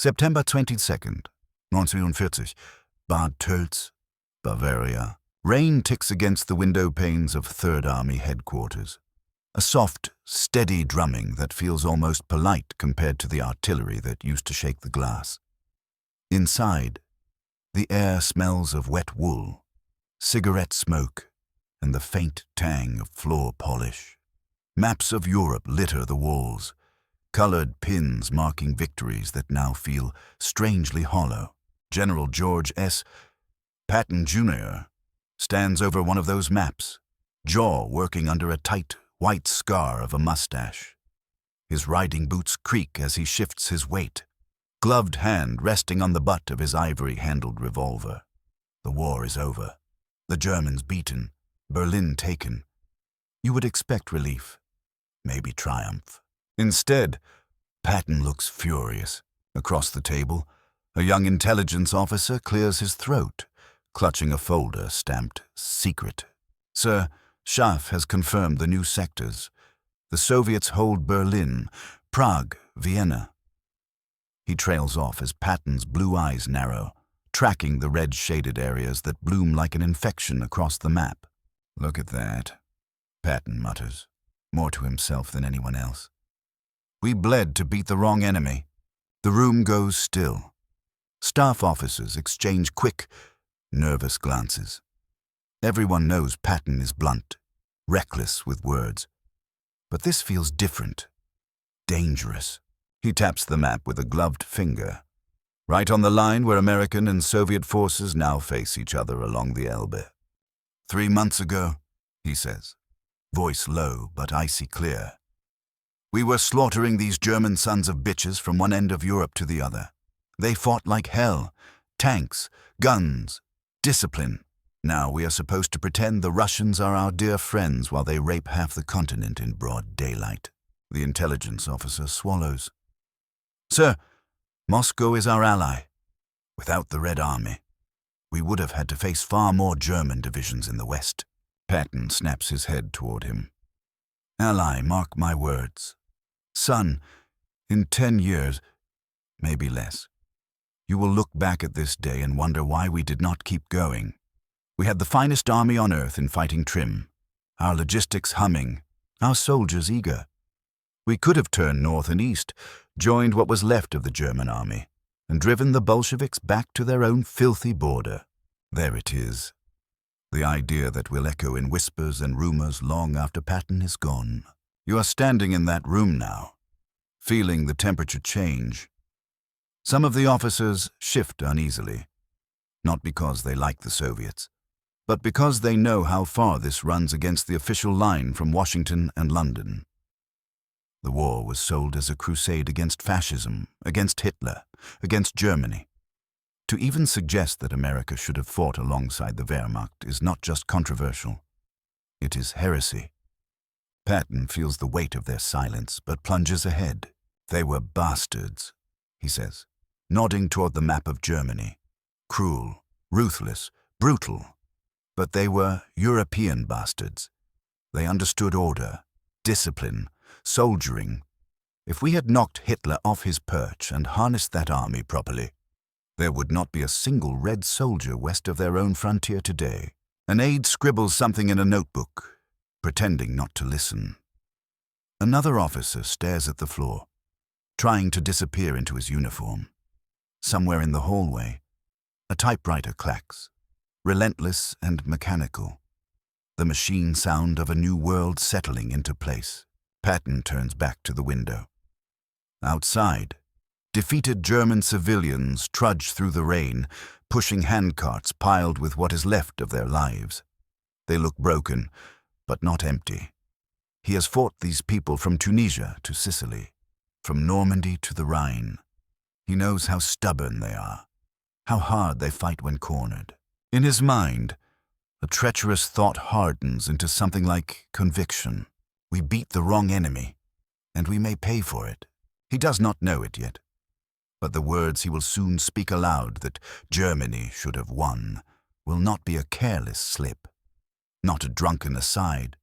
September 22nd, 1940, Bad Tölz, Bavaria. Rain ticks against the window panes of 3rd Army headquarters. A soft, steady drumming that feels almost polite compared to the artillery that used to shake the glass. Inside, the air smells of wet wool, cigarette smoke, and the faint tang of floor polish. Maps of Europe litter the walls, colored pins marking victories that now feel strangely hollow. General George S. Patton, Jr. stands over one of those maps, jaw working under a tight, white scar of a mustache. His riding boots creak as he shifts his weight, gloved hand resting on the butt of his ivory-handled revolver. The war is over. The Germans beaten, Berlin taken. You would expect relief, maybe triumph. Instead, Patton looks furious. Across the table, a young intelligence officer clears his throat, clutching a folder stamped "Secret." "Sir, Schaff has confirmed the new sectors. The Soviets hold Berlin, Prague, Vienna." He trails off as Patton's blue eyes narrow, tracking the red-shaded areas that bloom like an infection across the map. "Look at that," Patton mutters, more to himself than anyone else. "We bled to beat the wrong enemy." The room goes still. Staff officers exchange quick, nervous glances. Everyone knows Patton is blunt, reckless with words. But this feels different, dangerous. He taps the map with a gloved finger, right on the line where American and Soviet forces now face each other along the Elbe. 3 months ago, he says, voice low but icy clear, we were slaughtering these German sons of bitches from one end of Europe to the other. They fought like hell, tanks, guns, discipline. Now we are supposed to pretend the Russians are our dear friends while they rape half the continent in broad daylight. The intelligence officer swallows. "Sir, Moscow is our ally. Without the Red Army, we would have had to face far more German divisions in the West." Patton snaps his head toward him. "Ally, mark my words. Son, in 10 years, maybe less, you will look back at this day and wonder why we did not keep going. We had the finest army on earth in fighting trim, our logistics humming, our soldiers eager. We could have turned north and east, joined what was left of the German army, and driven the Bolsheviks back to their own filthy border. There it is, the idea that will echo in whispers and rumors long after Patton is gone. You are standing in that room now, feeling the temperature change. Some of the officers shift uneasily, not because they like the Soviets, but because they know how far this runs against the official line from Washington and London. The war was sold as a crusade against fascism, against Hitler, against Germany. To even suggest that America should have fought alongside the Wehrmacht is not just controversial, it is heresy. Patton feels the weight of their silence, but plunges ahead. "They were bastards," he says, nodding toward the map of Germany. "Cruel, ruthless, brutal. But they were European bastards. They understood order, discipline, soldiering. If we had knocked Hitler off his perch and harnessed that army properly, there would not be a single red soldier west of their own frontier today." An aide scribbles something in a notebook, pretending not to listen. Another officer stares at the floor, trying to disappear into his uniform. Somewhere in the hallway, a typewriter clacks, relentless and mechanical, the machine sound of a new world settling into place. Patton turns back to the window. Outside, defeated German civilians trudge through the rain, pushing handcarts piled with what is left of their lives. They look broken, but not empty. He has fought these people from Tunisia to Sicily, from Normandy to the Rhine. He knows how stubborn they are, how hard they fight when cornered. In his mind, a treacherous thought hardens into something like conviction. We beat the wrong enemy, and we may pay for it. He does not know it yet, but the words he will soon speak aloud that Germany should have won will not be a careless slip, not a drunken aside.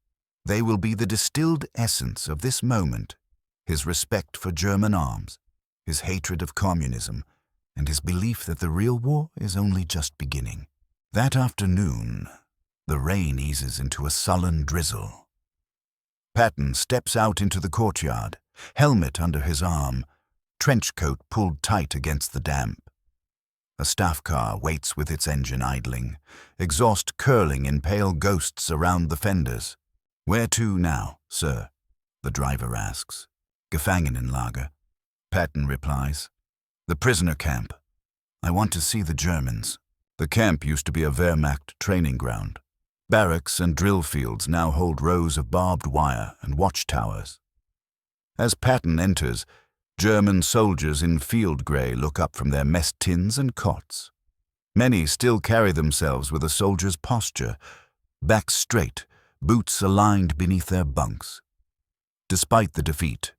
They will be the distilled essence of this moment, his respect for German arms, his hatred of communism, and his belief that the real war is only just beginning. That afternoon, the rain eases into a sullen drizzle. Patton steps out into the courtyard, helmet under his arm, trench coat pulled tight against the damp. A staff car waits with its engine idling, exhaust curling in pale ghosts around the fenders. "Where to now, sir?" the driver asks. "Gefangenenlager," Patton replies. "The prisoner camp. I want to see the Germans." The camp used to be a Wehrmacht training ground. Barracks and drill fields now hold rows of barbed wire and watchtowers. As Patton enters, German soldiers in field grey look up from their mess tins and cots. Many still carry themselves with a soldier's posture, backs straight, boots aligned beneath their bunks. Despite the defeat,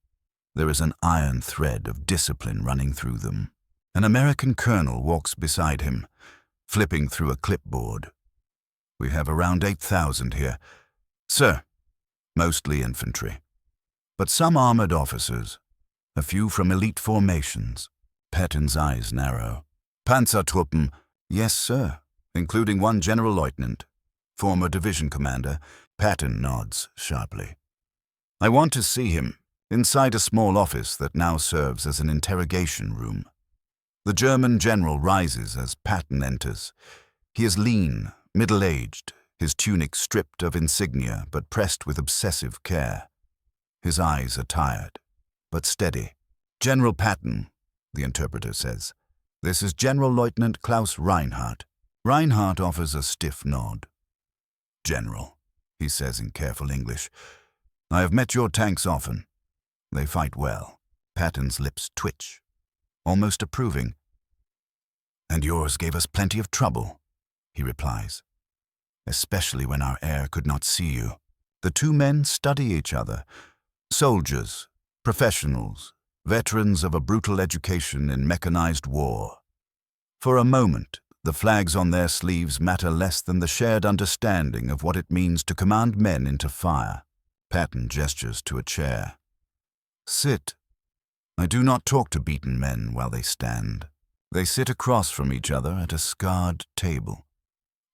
there is an iron thread of discipline running through them. An American colonel walks beside him, flipping through a clipboard. "We have around 8,000 here, sir, mostly infantry, but some armored officers, a few from elite formations." Patton's eyes narrow. "Panzertruppen?" "Yes, sir, including one general lieutenant, former division commander." Patton nods sharply. "I want to see him," inside a small office that now serves as an interrogation room. The German general rises as Patton enters. He is lean, middle-aged, his tunic stripped of insignia but pressed with obsessive care. His eyes are tired, but steady. "General Patton," the interpreter says. "This is General Lieutenant Klaus Reinhardt." Reinhardt offers a stiff nod. "General," he says in careful English, "I have met your tanks often. They fight well." Patton's lips twitch, almost approving. "And yours gave us plenty of trouble," he replies, "especially when our air could not see you." The two men study each other. Soldiers, professionals, veterans of a brutal education in mechanized war. For a moment, the flags on their sleeves matter less than the shared understanding of what it means to command men into fire. Patton gestures to a chair. "Sit." I do not talk to beaten men while they stand. They sit across from each other at a scarred table.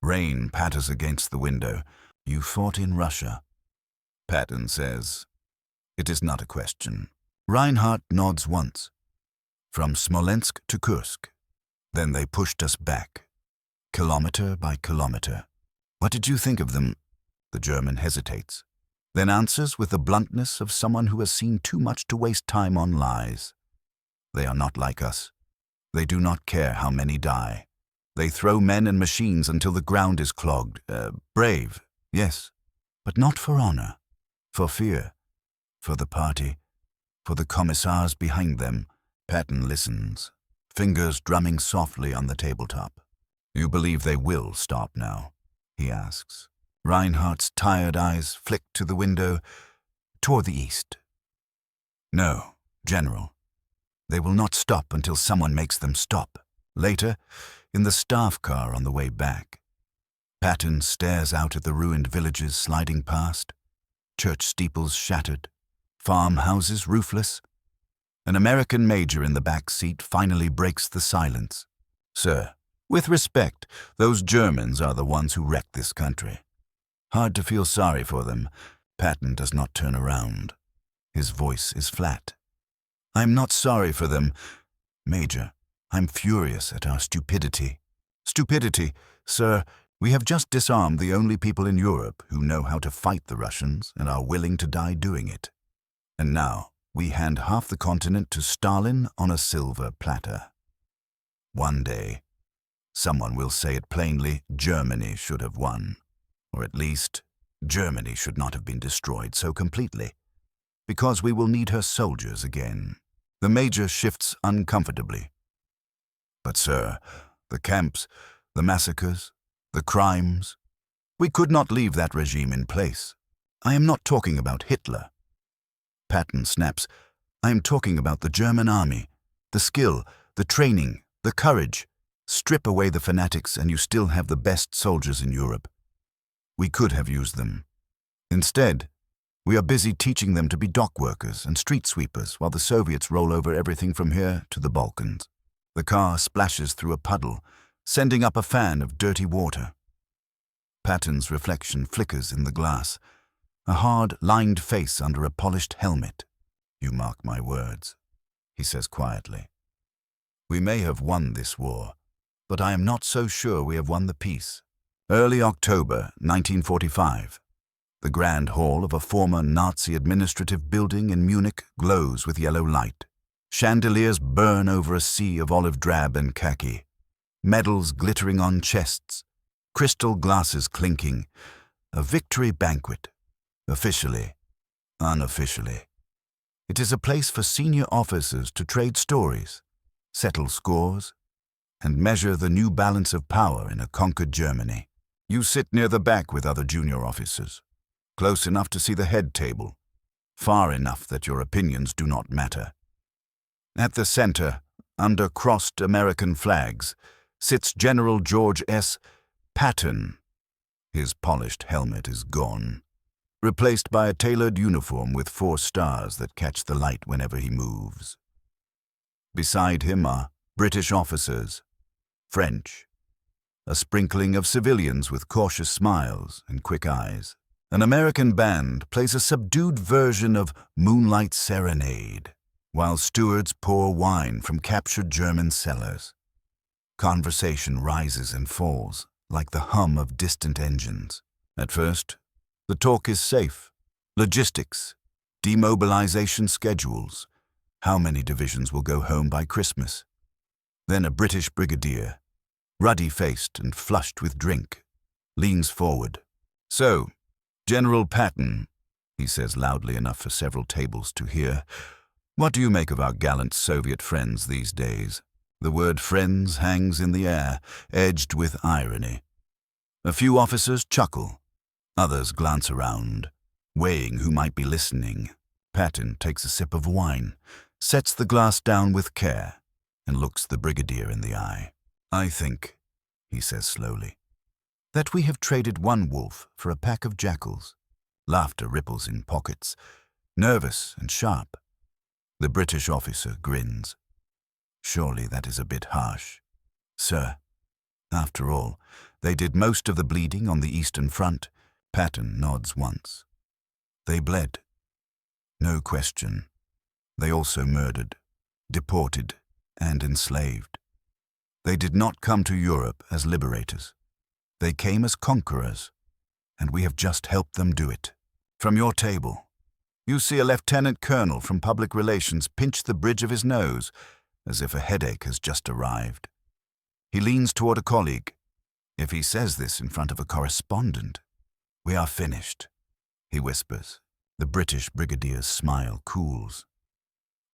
Rain patters against the window. "You fought in Russia," Patton says. It is not a question. Reinhardt nods once. "From Smolensk to Kursk. Then they pushed us back, kilometer by kilometer." "What did you think of them?" The German hesitates, then answers with the bluntness of someone who has seen too much to waste time on lies. "They are not like us. They do not care how many die. They throw men and machines until the ground is clogged. Brave, yes, but not for honor, for fear, for the party, for the commissars behind them." Patton listens, fingers drumming softly on the tabletop. "You believe they will stop now?" he asks. Reinhardt's tired eyes flick to the window, toward the east. "No, General. They will not stop until someone makes them stop." Later, in the staff car on the way back, Patton stares out at the ruined villages sliding past, church steeples shattered, farmhouses roofless. An American major in the back seat finally breaks the silence. "Sir, with respect, those Germans are the ones who wrecked this country. Hard to feel sorry for them." Patton does not turn around. His voice is flat. "I'm not sorry for them, Major. I'm furious at our stupidity." "Stupidity, sir. We have just disarmed the only people in Europe who know how to fight the Russians and are willing to die doing it. And now we hand half the continent to Stalin on a silver platter. One day, someone will say it plainly, Germany should have won. Or at least, Germany should not have been destroyed so completely, because we will need her soldiers again." The major shifts uncomfortably. "But sir, the camps, the massacres, the crimes, we could not leave that regime in place. I am not talking about Hitler." Patton snaps. "I am talking about the German army, the skill, the training, the courage. Strip away the fanatics and you still have the best soldiers in Europe. We could have used them. Instead, We are busy teaching them to be dock workers and street sweepers while the Soviets roll over everything from here to the Balkans. The car splashes through a puddle, sending up a fan of dirty water. Patton's reflection flickers in the glass, a hard, lined face under a polished helmet. "You mark my words," he says quietly. "We may have won this war, but I am not so sure we have won the peace." Early October 1945. The grand hall of a former Nazi administrative building in Munich glows with yellow light. Chandeliers burn over a sea of olive drab and khaki. Medals glittering on chests. Crystal glasses clinking. A victory banquet. Officially, unofficially. It is a place for senior officers to trade stories, settle scores, and measure the new balance of power in a conquered Germany. You sit near the back with other junior officers, close enough to see the head table, far enough that your opinions do not matter. At the center, under crossed American flags, sits General George S. Patton. His polished helmet is gone, replaced by a tailored uniform with 4 stars that catch the light whenever he moves. Beside him are British officers, French, a sprinkling of civilians with cautious smiles and quick eyes. An American band plays a subdued version of Moonlight Serenade, while stewards pour wine from captured German cellars. Conversation rises and falls, like the hum of distant engines. At first, the talk is safe. Logistics, demobilization schedules, how many divisions will go home by Christmas. Then a British brigadier, ruddy-faced and flushed with drink, leans forward. "So, General Patton," he says loudly enough for several tables to hear, "what do you make of our gallant Soviet friends these days?" The word friends hangs in the air, edged with irony. A few officers chuckle. Others glance around, weighing who might be listening. Patton takes a sip of wine, sets the glass down with care, and looks the brigadier in the eye. "I think," he says slowly, "that we have traded one wolf for a pack of jackals." Laughter ripples in pockets, nervous and sharp. The British officer grins. "Surely that is a bit harsh." "Sir, after all, they did most of the bleeding on the Eastern Front." Patton nods once. "They bled. No question. They also murdered, deported, and enslaved. They did not come to Europe as liberators. They came as conquerors, and we have just helped them do it." From your table, you see a lieutenant colonel from public relations pinch the bridge of his nose, as if a headache has just arrived. He leans toward a colleague. If he says this in front of a correspondent, "We are finished," he whispers. The British brigadier's smile cools.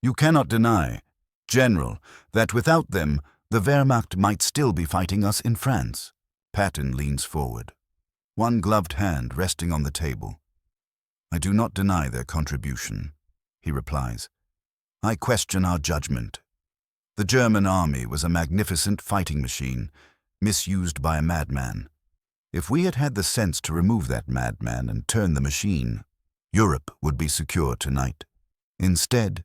"You cannot deny, General, that without them, the Wehrmacht might still be fighting us in France." Patton leans forward, one gloved hand resting on the table. "I do not deny their contribution," he replies. "I question our judgment. The German army was a magnificent fighting machine, misused by a madman. If we had had the sense to remove that madman and turn the machine, Europe would be secure tonight. Instead,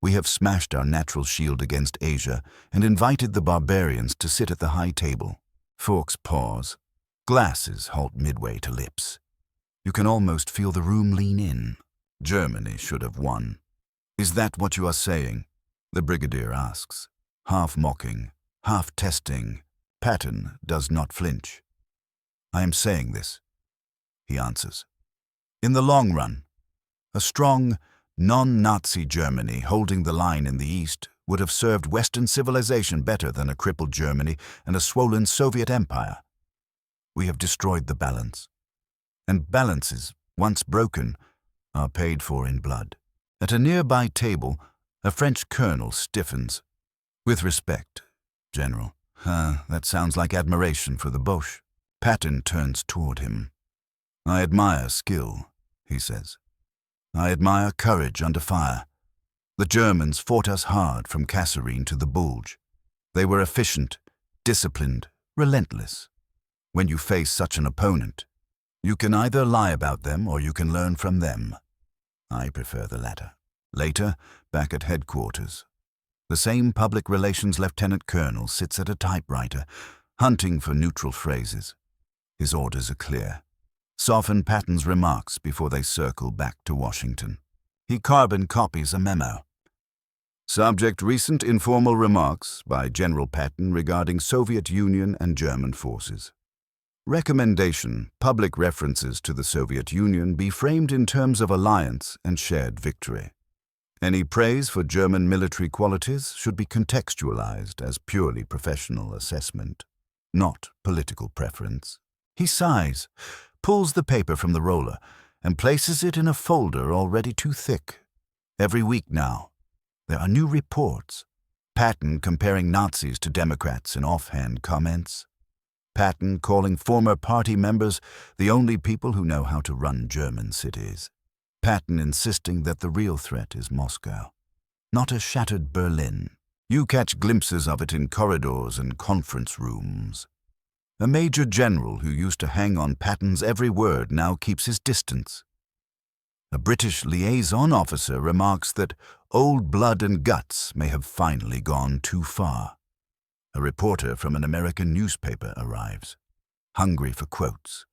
we have smashed our natural shield against Asia and invited the barbarians to sit at the high table. Forks pause. Glasses halt midway to lips. You can almost feel the room lean in. Germany should have won. "Is that what you are saying?" the brigadier asks, half mocking, half testing. Patton does not flinch. "I am saying this," he answers. "In the long run, a strong, non-Nazi Germany holding the line in the East would have served Western civilization better than a crippled Germany and a swollen Soviet empire. We have destroyed the balance. And balances, once broken, are paid for in blood." At a nearby table, a French colonel stiffens. "With respect, General. That sounds like admiration for the Boche." Patton turns toward him. "I admire skill," he says. "I admire courage under fire. The Germans fought us hard from Kasserine to the Bulge. They were efficient, disciplined, relentless. When you face such an opponent, you can either lie about them or you can learn from them. I prefer the latter. Later, back at headquarters, the same public relations lieutenant colonel sits at a typewriter, hunting for neutral phrases. His orders are clear. Soften Patton's remarks before they circle back to Washington. He carbon copies a memo. Subject: recent informal remarks by General Patton regarding Soviet Union and German forces. Recommendation: public references to the Soviet Union be framed in terms of alliance and shared victory. Any praise for German military qualities should be contextualized as purely professional assessment, not political preference. He sighs, pulls the paper from the roller, and places it in a folder already too thick. Every week now, there are new reports. Patton comparing Nazis to Democrats in offhand comments. Patton calling former party members the only people who know how to run German cities. Patton insisting that the real threat is Moscow, not a shattered Berlin. You catch glimpses of it in corridors and conference rooms. A major general who used to hang on Patton's every word now keeps his distance. A British liaison officer remarks that old blood and guts may have finally gone too far. A reporter from an American newspaper arrives, hungry for quotes,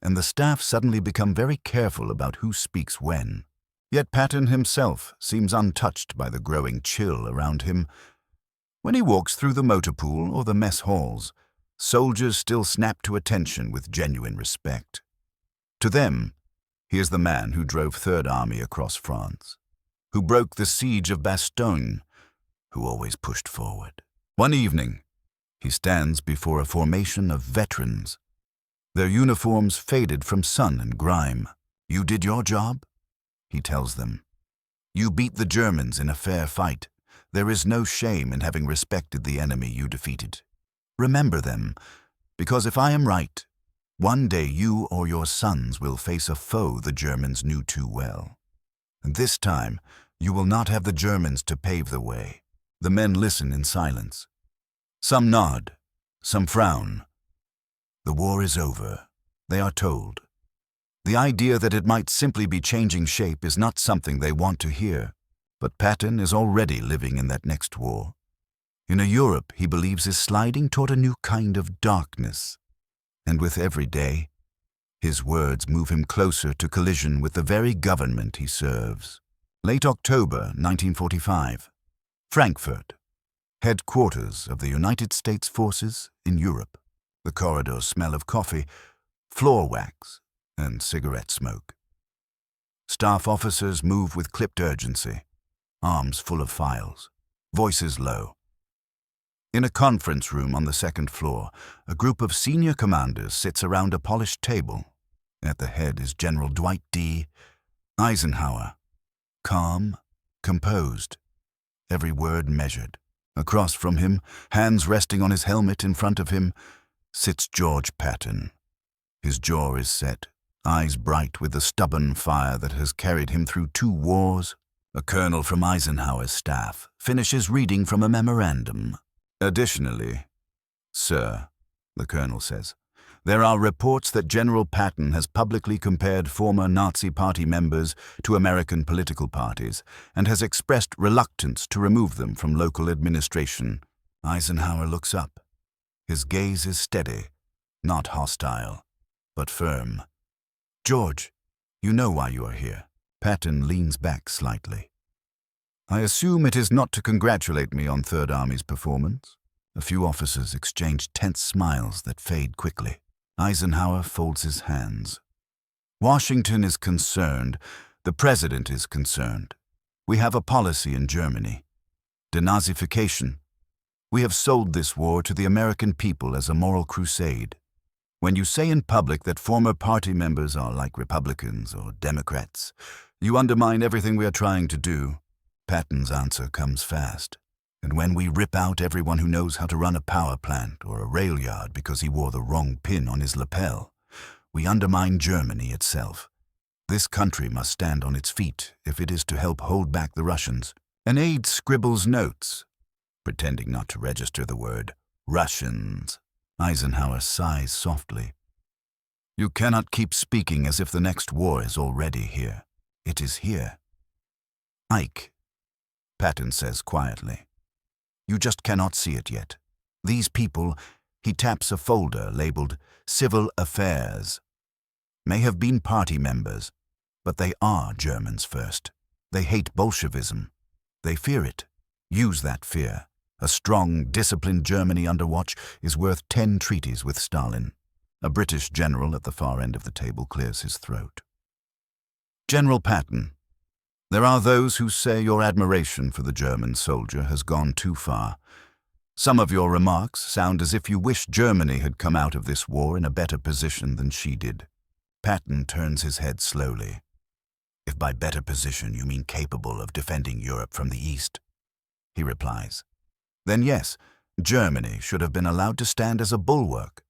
and the staff suddenly become very careful about who speaks when. Yet Patton himself seems untouched by the growing chill around him. When he walks through the motor pool or the mess halls, soldiers still snap to attention with genuine respect. To them, he is the man who drove Third Army across France, who broke the siege of Bastogne, who always pushed forward. One evening, he stands before a formation of veterans, their uniforms faded from sun and grime. "You did your job," he tells them. "You beat the Germans in a fair fight. There is no shame in having respected the enemy you defeated. Remember them, because if I am right, one day you or your sons will face a foe the Germans knew too well. And this time, you will not have the Germans to pave the way." The men listen in silence. Some nod, some frown. The war is over, they are told. The idea that it might simply be changing shape is not something they want to hear. But Patton is already living in that next war. In a Europe he believes is sliding toward a new kind of darkness. And with every day, his words move him closer to collision with the very government he serves. Late October 1945. Frankfurt, headquarters of the United States forces in Europe. The corridors smell of coffee, floor wax, and cigarette smoke. Staff officers move with clipped urgency, arms full of files, voices low. In a conference room on the second floor, a group of senior commanders sits around a polished table. At the head is General Dwight D. Eisenhower, calm, composed, every word measured. Across from him, hands resting on his helmet in front of him, sits George Patton. His jaw is set, eyes bright with the stubborn fire that has carried him through 2 wars. A colonel from Eisenhower's staff finishes reading from a memorandum. "Additionally, sir," the colonel says, "there are reports that General Patton has publicly compared former Nazi Party members to American political parties and has expressed reluctance to remove them from local administration." Eisenhower looks up. His gaze is steady, not hostile, but firm. "George, you know why you are here." Patton leans back slightly. "I assume it is not to congratulate me on Third Army's performance." A few officers exchange tense smiles that fade quickly. Eisenhower folds his hands. "Washington is concerned. The President is concerned. We have a policy in Germany. Denazification. We have sold this war to the American people as a moral crusade. When you say in public that former party members are like Republicans or Democrats, you undermine everything we are trying to do." Patton's answer comes fast. "And when we rip out everyone who knows how to run a power plant or a rail yard because he wore the wrong pin on his lapel, we undermine Germany itself. This country must stand on its feet if it is to help hold back the Russians." An aide scribbles notes, pretending not to register the word Russians. Eisenhower sighs softly. "You cannot keep speaking as if the next war is already here. It is here. Ike, Patton says quietly. You just cannot see it yet. These people, he taps a folder labeled Civil Affairs, may have been party members, but they are Germans first. They hate Bolshevism. They fear it. Use that fear. A strong, disciplined Germany under watch is worth 10 treaties with Stalin. A British general at the far end of the table clears his throat. General Patton, there are those who say your admiration for the German soldier has gone too far. Some of your remarks sound as if you wish Germany had come out of this war in a better position than she did. Patton turns his head slowly. If by better position you mean capable of defending Europe from the east, he replies, then yes, Germany should have been allowed to stand as a bulwark.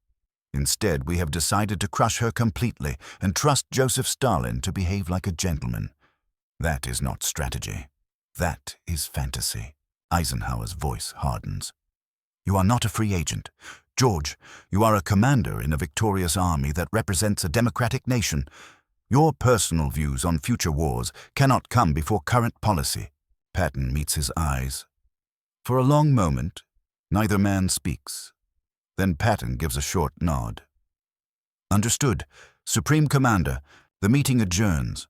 Instead, we have decided to crush her completely and trust Joseph Stalin to behave like a gentleman. That is not strategy. That is fantasy. Eisenhower's voice hardens. You are not a free agent. George, you are a commander in a victorious army that represents a democratic nation. Your personal views on future wars cannot come before current policy. Patton meets his eyes. For a long moment, neither man speaks. Then Patton gives a short nod. Understood. Supreme Commander, the meeting adjourns.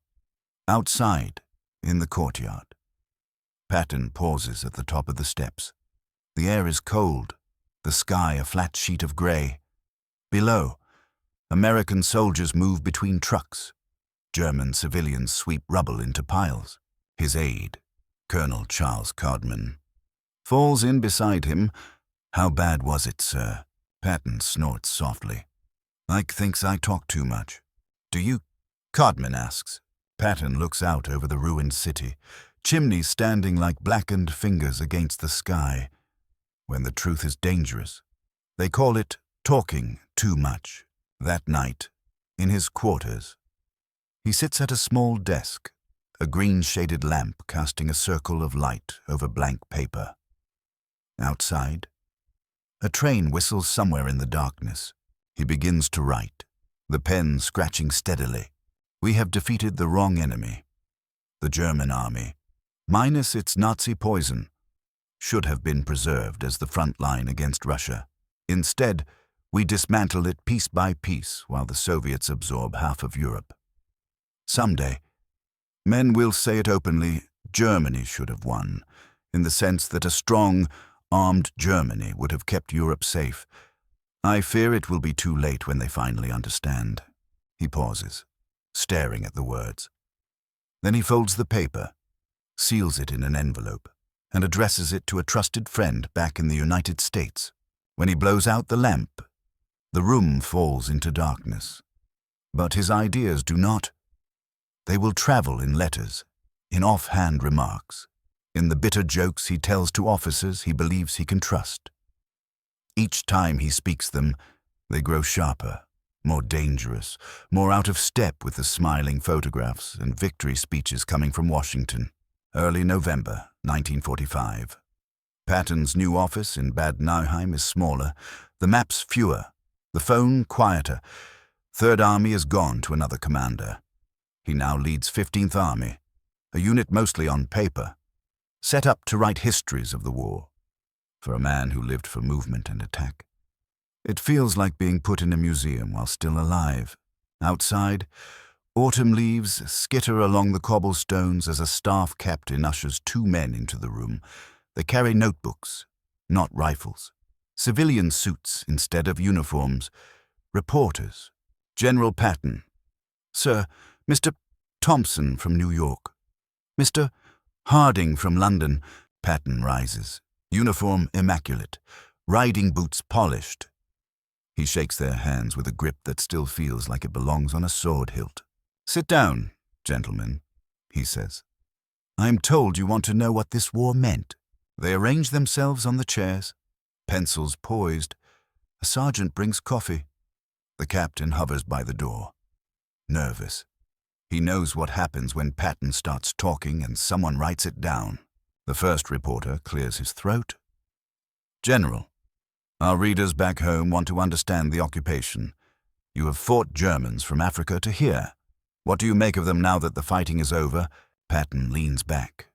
Outside, in the courtyard. Patton pauses at the top of the steps. The air is cold, the sky a flat sheet of gray. Below, American soldiers move between trucks. German civilians sweep rubble into piles. His aide, Colonel Charles Codman, falls in beside him. How bad was it, sir? Patton snorts softly. Ike thinks I talk too much. Do you? Codman asks. Patton looks out over the ruined city, chimneys standing like blackened fingers against the sky. When the truth is dangerous, they call it talking too much. That night, in his quarters, he sits at a small desk, a green-shaded lamp casting a circle of light over blank paper. Outside, a train whistles somewhere in the darkness. He begins to write, the pen scratching steadily. We have defeated the wrong enemy. The German army, minus its Nazi poison, should have been preserved as the front line against Russia. Instead, we dismantle it piece by piece while the Soviets absorb half of Europe. Someday, men will say it openly, Germany should have won, in the sense that a strong, armed Germany would have kept Europe safe. I fear it will be too late when they finally understand. He pauses, staring at the words. Then he folds the paper, seals it in an envelope, and addresses it to a trusted friend back in the United States. When he blows out the lamp, the room falls into darkness. But his ideas do not. They will travel in letters, in offhand remarks, in the bitter jokes he tells to officers he believes he can trust. Each time he speaks them, they grow sharper, more dangerous, more out of step with the smiling photographs and victory speeches coming from Washington. Early November, 1945. Patton's new office in Bad Nauheim is smaller, the maps fewer, the phone quieter. Third Army is gone to another commander. He now leads 15th Army, a unit mostly on paper, set up to write histories of the war, for a man who lived for movement and attack. It feels like being put in a museum while still alive. Outside, autumn leaves skitter along the cobblestones as a staff captain ushers 2 men into the room. They carry notebooks, not rifles. Civilian suits instead of uniforms. Reporters. General Patton. Sir, Mr. Thompson from New York. Mr. Harding from London. Patton rises. Uniform immaculate. Riding boots polished. He shakes their hands with a grip that still feels like it belongs on a sword hilt. Sit down, gentlemen, he says. I am told you want to know what this war meant. They arrange themselves on the chairs, pencils poised. A sergeant brings coffee. The captain hovers by the door, nervous. He knows what happens when Patton starts talking and someone writes it down. The first reporter clears his throat. General, our readers back home want to understand the occupation. You have fought Germans from Africa to here. What do you make of them now that the fighting is over? Patton leans back,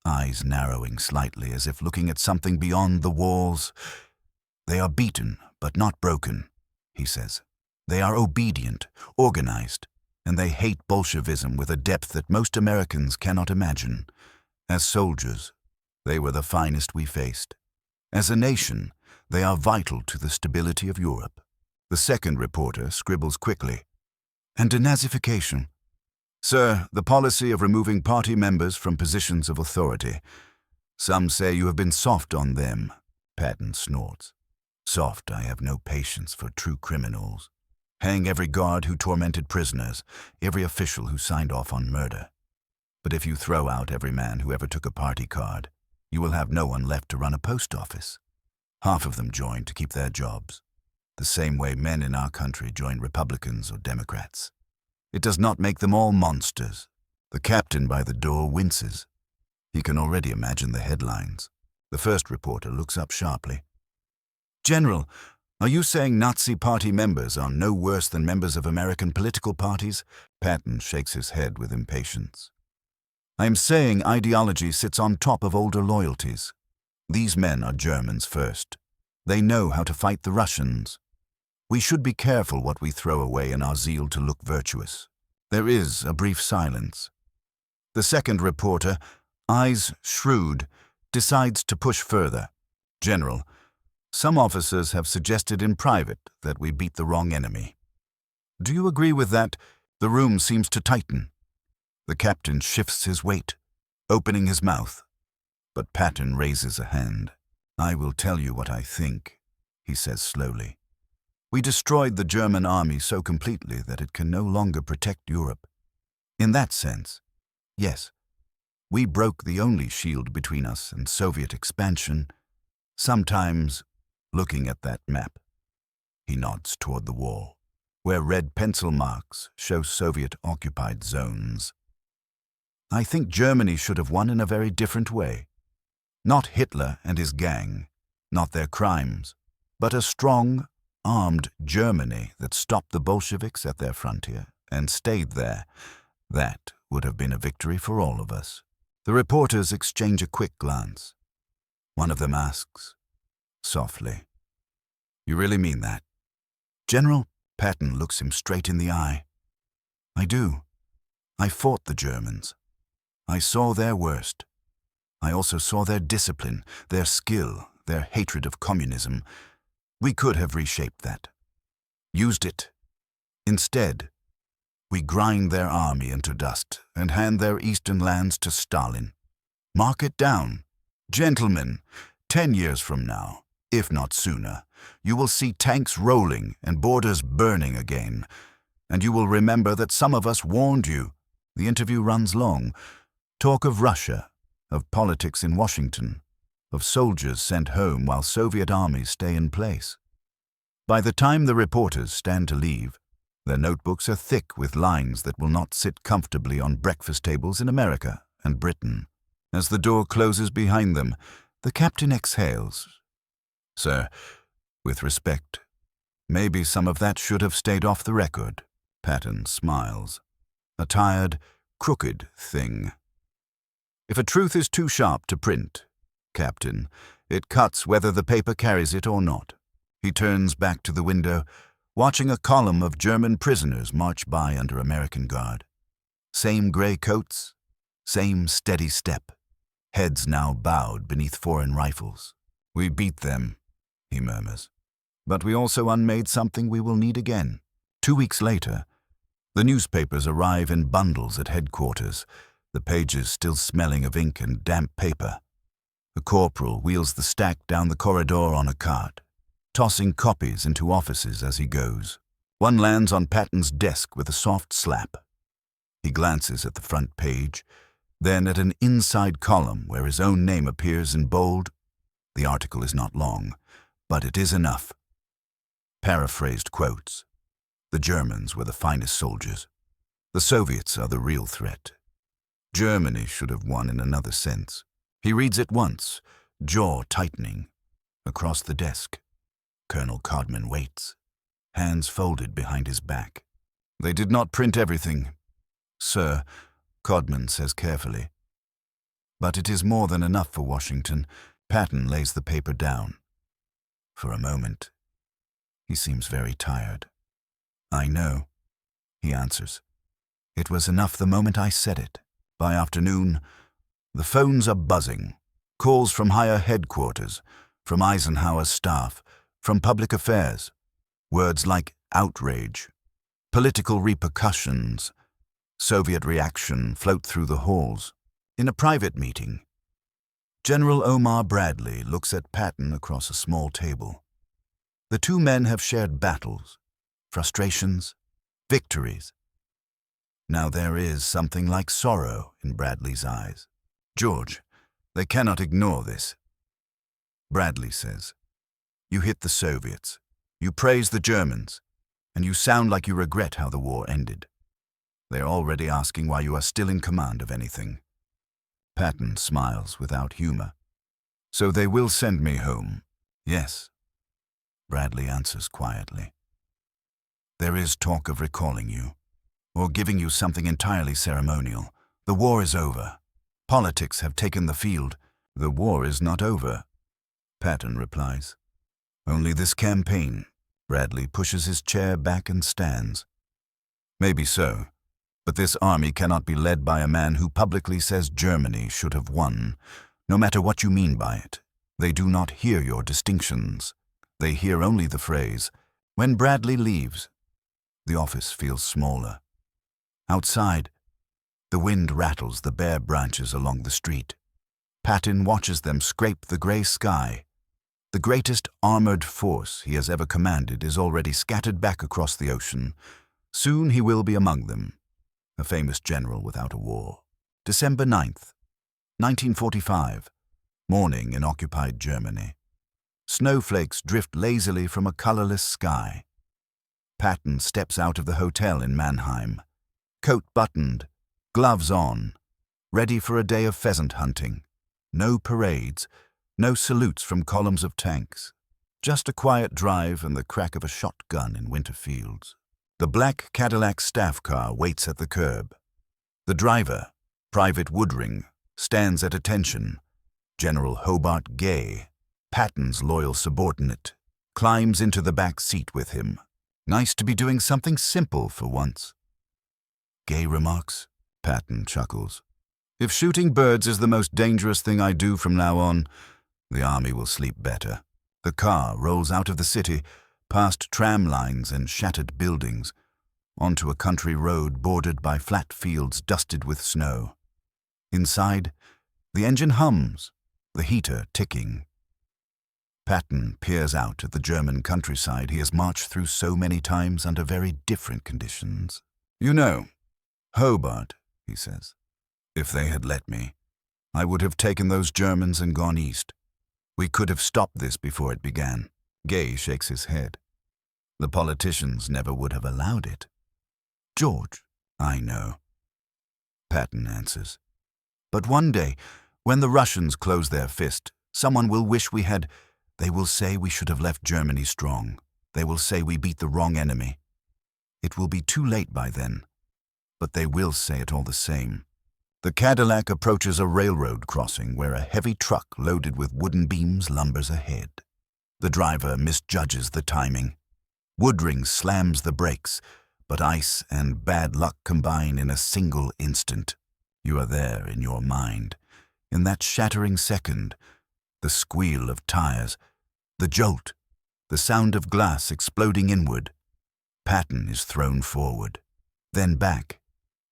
eyes narrowing slightly as if looking at something beyond the walls. They are beaten, but not broken, he says. They are obedient, organized, and they hate Bolshevism with a depth that most Americans cannot imagine. As soldiers, they were the finest we faced. As a nation, they are vital to the stability of Europe. The second reporter scribbles quickly. And denazification. Sir, the policy of removing party members from positions of authority. Some say you have been soft on them, Patton snorts. Soft, I have no patience for true criminals. Hang every guard who tormented prisoners, every official who signed off on murder. But if you throw out every man who ever took a party card, you will have no one left to run a post office. Half of them join to keep their jobs, the same way men in our country join Republicans or Democrats. It does not make them all monsters. The captain by the door winces. He can already imagine the headlines. The first reporter looks up sharply. General, are you saying Nazi party members are no worse than members of American political parties? Patton shakes his head with impatience. I am saying ideology sits on top of older loyalties. These men are Germans first. They know how to fight the Russians. We should be careful what we throw away in our zeal to look virtuous. There is a brief silence. The second reporter, eyes shrewd, decides to push further. General, some officers have suggested in private that we beat the wrong enemy. Do you agree with that? The room seems to tighten. The captain shifts his weight, opening his mouth. But Patton raises a hand. I will tell you what I think, he says slowly. We destroyed the German army so completely that it can no longer protect Europe. In that sense, yes, we broke the only shield between us and Soviet expansion. Sometimes, looking at that map, he nods toward the wall, where red pencil marks show Soviet-occupied zones. I think Germany should have won in a very different way. Not Hitler and his gang, not their crimes, but a strong, armed Germany that stopped the Bolsheviks at their frontier and stayed there. That would have been a victory for all of us. The reporters exchange a quick glance. One of them asks, softly, You really mean that? General, Patton looks him straight in the eye. I do. I fought the Germans. I saw their worst. I also saw their discipline, their skill, their hatred of communism. We could have reshaped that, used it. Instead, we grind their army into dust and hand their eastern lands to Stalin. Mark it down. Gentlemen, 10 years from now, if not sooner, you will see tanks rolling and borders burning again. And you will remember that some of us warned you. The interview runs long. Talk of Russia, of politics in Washington, of soldiers sent home while Soviet armies stay in place. By the time the reporters stand to leave, their notebooks are thick with lines that will not sit comfortably on breakfast tables in America and Britain. As the door closes behind them, the captain exhales. Sir, with respect, maybe some of that should have stayed off the record. Patton smiles. A tired, crooked thing. If a truth is too sharp to print, Captain, it cuts whether the paper carries it or not. He turns back to the window, watching a column of German prisoners march by under American guard. Same gray coats, same steady step, heads now bowed beneath foreign rifles. We beat them, he murmurs. But we also unmade something we will need again. 2 weeks later, the newspapers arrive in bundles at headquarters, the pages still smelling of ink and damp paper. The corporal wheels the stack down the corridor on a cart, tossing copies into offices as he goes. One lands on Patton's desk with a soft slap. He glances at the front page, then at an inside column where his own name appears in bold. The article is not long, but it is enough. Paraphrased quotes. The Germans were the finest soldiers. The Soviets are the real threat. Germany should have won in another sense. He reads it once, jaw tightening. Across the desk, Colonel Codman waits, hands folded behind his back. They did not print everything. "Sir," Codman says carefully. But it is more than enough for Washington. Patton lays the paper down. For a moment, he seems very tired. "I know," he answers. "It was enough the moment I said it. By afternoon, the phones are buzzing. Calls from higher headquarters, from Eisenhower's staff, from public affairs. Words like outrage, political repercussions, Soviet reaction float through the halls. In a private meeting, General Omar Bradley looks at Patton across a small table. The two men have shared battles, frustrations, victories. Now there is something like sorrow in Bradley's eyes. "George, they cannot ignore this." Bradley says, "You hit the Soviets, you praise the Germans, and you sound like you regret how the war ended. They're already asking why you are still in command of anything." Patton smiles without humor. "So they will send me home?" "Yes," Bradley answers quietly. "There is talk of recalling you, or giving you something entirely ceremonial. The war is over. Politics have taken the field." "The war is not over," Patton replies. "Only this campaign." Bradley pushes his chair back and stands. "Maybe so. But this army cannot be led by a man who publicly says Germany should have won, no matter what you mean by it. They do not hear your distinctions. They hear only the phrase." When Bradley leaves, the office feels smaller. Outside, the wind rattles the bare branches along the street. Patton watches them scrape the gray sky. The greatest armored force he has ever commanded is already scattered back across the ocean. Soon he will be among them. A famous general without a war. December 9th, 1945. Morning in occupied Germany. Snowflakes drift lazily from a colorless sky. Patton steps out of the hotel in Mannheim. Coat buttoned, gloves on, ready for a day of pheasant hunting. No parades, no salutes from columns of tanks. Just a quiet drive and the crack of a shotgun in winter fields. The black Cadillac staff car waits at the curb. The driver, Private Woodring, stands at attention. General Hobart Gay, Patton's loyal subordinate, climbs into the back seat with him. "Nice to be doing something simple for once," Gay remarks. Patton chuckles. "If shooting birds is the most dangerous thing I do from now on, the army will sleep better." The car rolls out of the city, past tram lines and shattered buildings, onto a country road bordered by flat fields dusted with snow. Inside, the engine hums, the heater ticking. Patton peers out at the German countryside he has marched through so many times under very different conditions. "You know, Hobart," he says, "if they had let me, I would have taken those Germans and gone east. We could have stopped this before it began." Gay shakes his head. "The politicians never would have allowed it." "George, I know," Patton answers. "But one day, when the Russians close their fist, someone will wish we had. They will say we should have left Germany strong. They will say we beat the wrong enemy. It will be too late by then, but they will say it all the same." The Cadillac approaches a railroad crossing where a heavy truck loaded with wooden beams lumbers ahead. The driver misjudges the timing. Woodring slams the brakes, but ice and bad luck combine in a single instant. You are there in your mind. In that shattering second, the squeal of tires, the jolt, the sound of glass exploding inward. Patton is thrown forward, then back,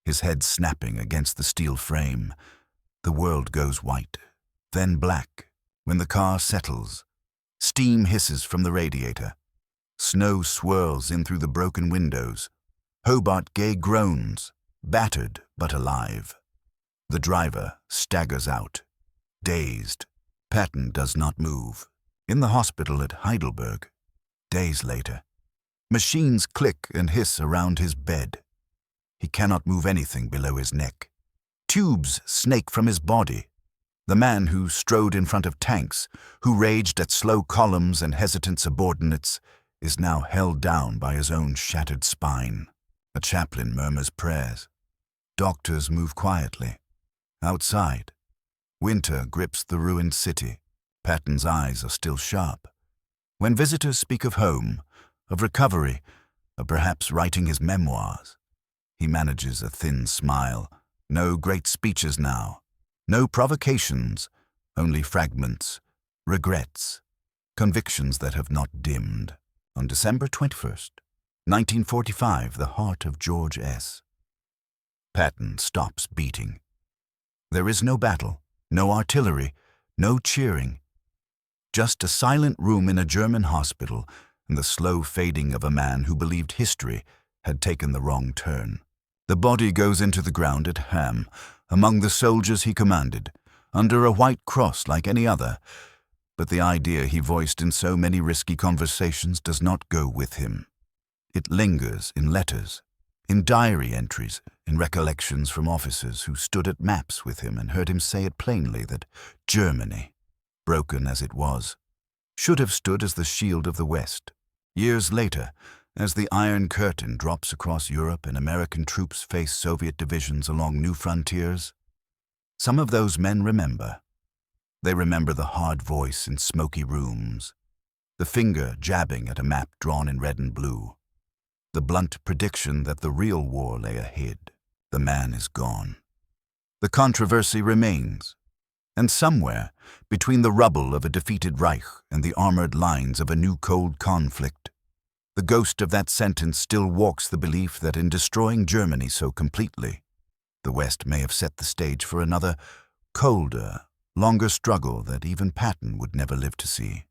his head snapping against the steel frame. The world goes white, then black, when the car settles. Steam hisses from the radiator. Snow swirls in through the broken windows. Hobart Gay groans, battered but alive. The driver staggers out, dazed. Patton does not move. In the hospital at Heidelberg, days later, machines click and hiss around his bed. He cannot move anything below his neck. Tubes snake from his body. The man who strode in front of tanks, who raged at slow columns and hesitant subordinates, is now held down by his own shattered spine. A chaplain murmurs prayers. Doctors move quietly. Outside, winter grips the ruined city. Patton's eyes are still sharp. When visitors speak of home, of recovery, of perhaps writing his memoirs, he manages a thin smile. No great speeches now. No provocations, only fragments, regrets, convictions that have not dimmed. On December 21st, 1945, the heart of George S. Patton stops beating. There is no battle, no artillery, no cheering. Just a silent room in a German hospital and the slow fading of a man who believed history had taken the wrong turn. The body goes into the ground at Ham, among the soldiers he commanded, under a white cross like any other, but the idea he voiced in so many risky conversations does not go with him. It lingers in letters, in diary entries, in recollections from officers who stood at maps with him and heard him say it plainly that Germany, broken as it was, should have stood as the shield of the West. Years later, as the Iron Curtain drops across Europe and American troops face Soviet divisions along new frontiers, some of those men remember. They remember the hard voice in smoky rooms, the finger jabbing at a map drawn in red and blue, the blunt prediction that the real war lay ahead. The man is gone. The controversy remains, and somewhere between the rubble of a defeated Reich and the armored lines of a new cold conflict, the ghost of that sentence still walks the belief that in destroying Germany so completely, the West may have set the stage for another, colder, longer struggle that even Patton would never live to see.